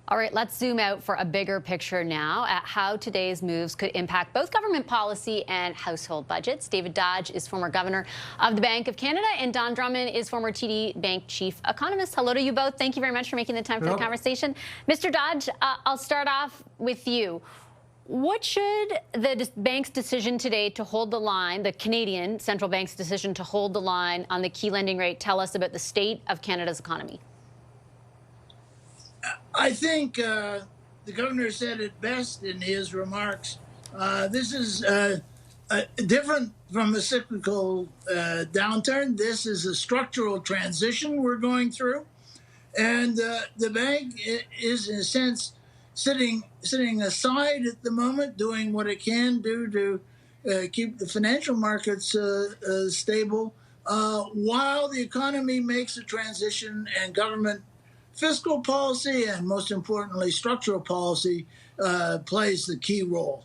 All right, let's zoom out for a bigger picture now at how today's moves could impact both government policy and household budgets. David Dodge is former governor of the Bank of Canada, and Don Drummond is former TD Bank chief economist. Hello to you both. Thank you very much for making the time for the conversation. Mr. Dodge, I'll start off with you. What should the bank's decision today to hold the line, the Canadian central bank's decision to hold the line on the key lending rate, tell us about the state of Canada's economy? I think the governor said it best in his remarks. This is different from a cyclical downturn. This is a structural transition we're going through. And the bank is, in a sense, sitting aside at the moment, doing what it can do to keep the financial markets stable, while the economy makes a transition and government fiscal policy and, most importantly, structural policy plays the key role.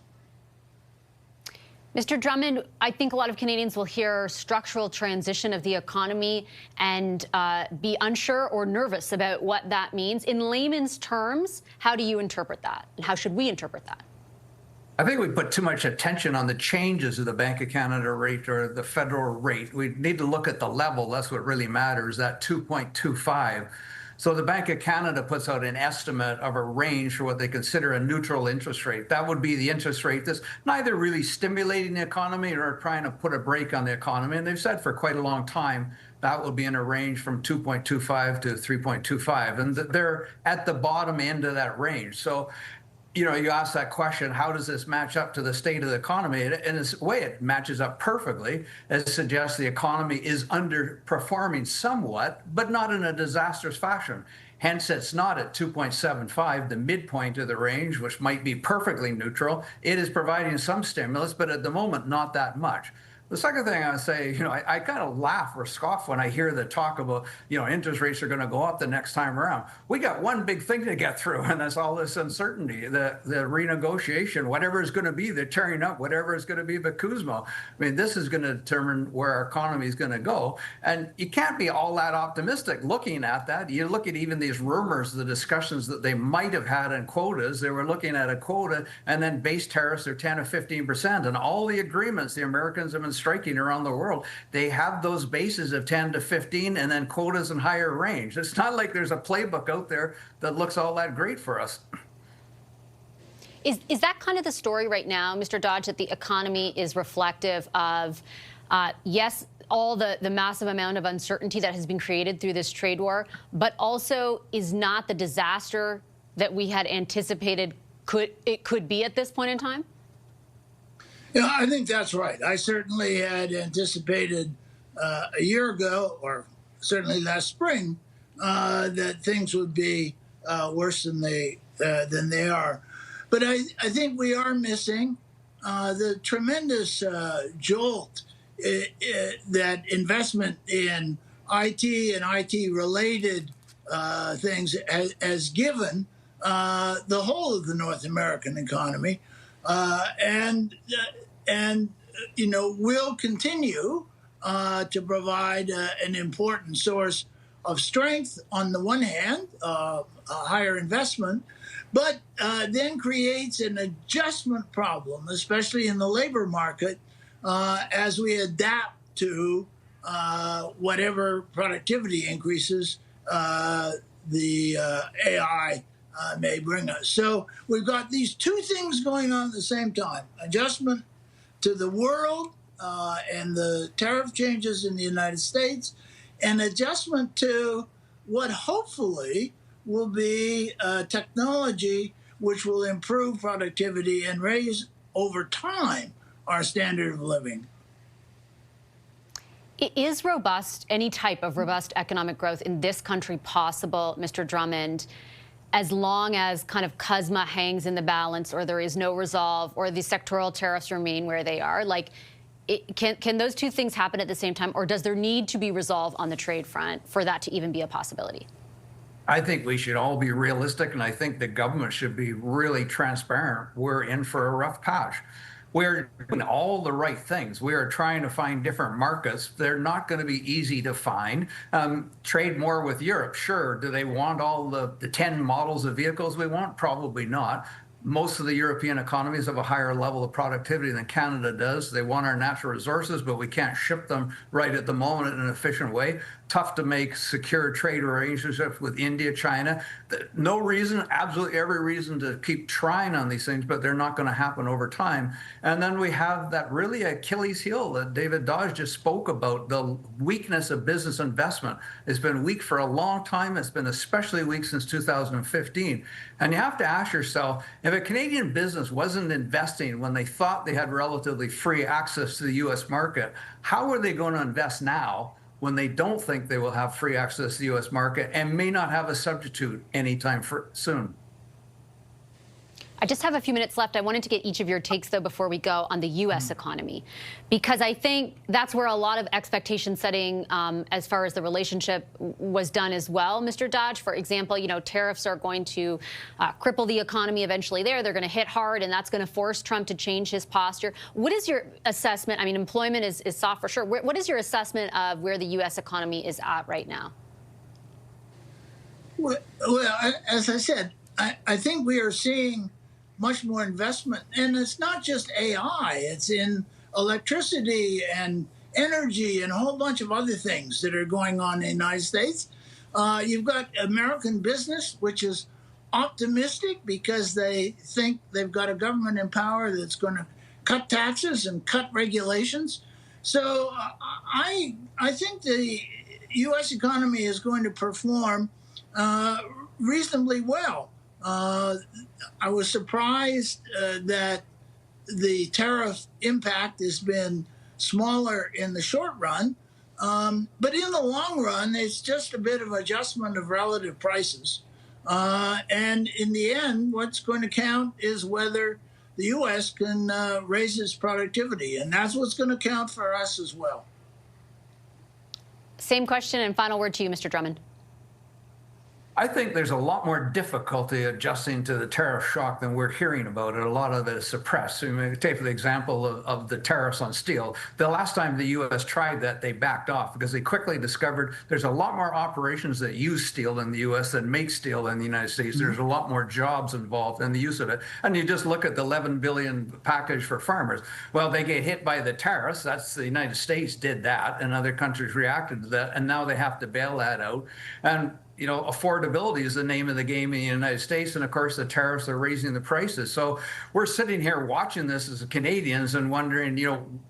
Mr. Drummond, I think a lot of Canadians will hear structural transition of the economy and be unsure or nervous about what that means. In layman's terms, how do you interpret that? And how should we interpret that? I think we put too much attention on the changes of the Bank of Canada rate or the federal rate. We need to look at the level. That's what really matters, that 2.25. So the Bank of Canada puts out an estimate of a range for what they consider a neutral interest rate. That would be the interest rate that's neither really stimulating the economy or trying to put a brake on the economy. And they've said for quite a long time that will be in a range from 2.25 to 3.25. And they're at the bottom end of that range. So, you know, you ask that question, how does this match up to the state of the economy? And in a way, it matches up perfectly. It suggests the economy is underperforming somewhat, but not in a disastrous fashion. Hence, it's not at 2.75, the midpoint of the range, which might be perfectly neutral. It is providing some stimulus, but at the moment, not that much. The second thing I would say, you know, I kind of laugh or scoff when I hear the talk about, you know, interest rates are going to go up the next time around. We got one big thing to get through, and that's all this uncertainty, the renegotiation, whatever is going to be, the tearing up, whatever is going to be the CUSMA. I mean, this is going to determine where our economy is going to go. And you can't be all that optimistic looking at that. You look at even these rumors, the discussions that they might have had in quotas. They were looking at a quota and then base tariffs are 10 or 15%. And all the agreements the Americans have been striking around the world, they have those bases of 10 to 15 and then quotas in higher range. It's not like there's a playbook out there that looks all that great for us. Is that kind of the story right now, Mr. Dodge, that the economy is reflective of, yes, all the massive amount of uncertainty that has been created through this trade war, but also is not the disaster that we had anticipated it could be at this point in time? Yeah, I think that's right. I certainly had anticipated a year ago, or certainly last spring, that things would be worse than they are. But I think we are missing the tremendous jolt that investment in IT and IT-related things has given the whole of the North American economy. And you know, will continue to provide an important source of strength on the one hand, higher investment, but then creates an adjustment problem, especially in the labor market, as we adapt to whatever productivity increases the AI may bring us. So we've got these two things going on at the same time: adjustment to the world and the tariff changes in the United States, and adjustment to what hopefully will be technology which will improve productivity and raise over time our standard of living. Is any type of robust economic growth in this country possible, Mr. Drummond, as long as kind of CUSMA hangs in the balance, or there is no resolve, or the sectoral tariffs remain where they are? Like, can those two things happen at the same time, or does there need to be resolve on the trade front for that to even be a possibility? I think we should all be realistic, and I think the government should be really transparent. We're in for a rough patch. We're doing all the right things. We are trying to find different markets. They're not going to be easy to find. Trade more with Europe, sure. Do they want all the 10 models of vehicles we want? Probably not. Most of the European economies have a higher level of productivity than Canada does. They want our natural resources, but we can't ship them right at the moment in an efficient way. Tough to make secure trade relationships with India, China. No reason, absolutely every reason to keep trying on these things, but they're not going to happen over time. And then we have that really Achilles heel that David Dodge just spoke about, the weakness of business investment. It's been weak for a long time. It's been especially weak since 2015. And you have to ask yourself, if a Canadian business wasn't investing when they thought they had relatively free access to the U.S. market, how are they going to invest now when they don't think they will have free access to the U.S. market and may not have a substitute anytime soon? I just have a few minutes left. I wanted to get each of your takes, though, before we go on the U.S. economy, because I think that's where a lot of expectation setting as far as the relationship was done as well, Mr. Dodge. For example, tariffs are going to cripple the economy eventually there. They're going to hit hard, and that's going to force Trump to change his posture. What is your assessment? I mean, employment is soft for sure. What is your assessment of where the U.S. economy is at right now? Well, as I said, I think we are seeing much more investment. And it's not just AI, it's in electricity and energy and a whole bunch of other things that are going on in the United States. You've got American business, which is optimistic because they think they've got a government in power that's going to cut taxes and cut regulations. So I think the U.S. economy is going to perform reasonably well. I was surprised that the tariff impact has been smaller in the short run, but in the long run, it's just a bit of adjustment of relative prices. And in the end, what's going to count is whether the U.S. can raise its productivity, and that's what's going to count for us as well. Same question and final word to you, Mr. Drummond. I think there's a lot more difficulty adjusting to the tariff shock than we're hearing about it. A lot of it is suppressed. Take the example of the tariffs on steel. The last time the U.S. tried that, they backed off because they quickly discovered there's a lot more operations that use steel in the U.S. than make steel in the United States. There's a lot more jobs involved in the use of it. And you just look at the $11 billion package for farmers. Well, they get hit by the tariffs. That's the United States did that, and other countries reacted to that, and now they have to bail that out. And affordability is the name of the game in the United States. And of course, the tariffs are raising the prices. So we're sitting here watching this as Canadians and wondering,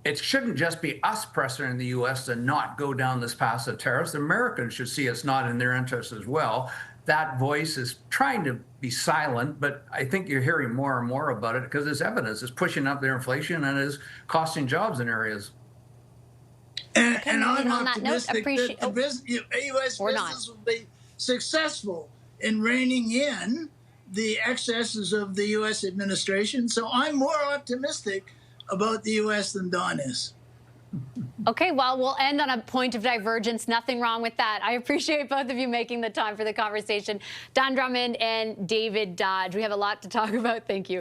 it shouldn't just be us pressuring the U.S. to not go down this path of tariffs. The Americans should see it's not in their interest as well. That voice is trying to be silent, but I think you're hearing more and more about it because there's evidence. It's pushing up their inflation and is costing jobs in areas. And I'm optimistic that the U.S. business will be successful in reining in the excesses of the U.S. administration. So I'm more optimistic about the U.S. than Don is. Okay, well, we'll end on a point of divergence. Nothing wrong with that. I appreciate both of you making the time for the conversation. Don Drummond and David Dodge. We have a lot to talk about. Thank you.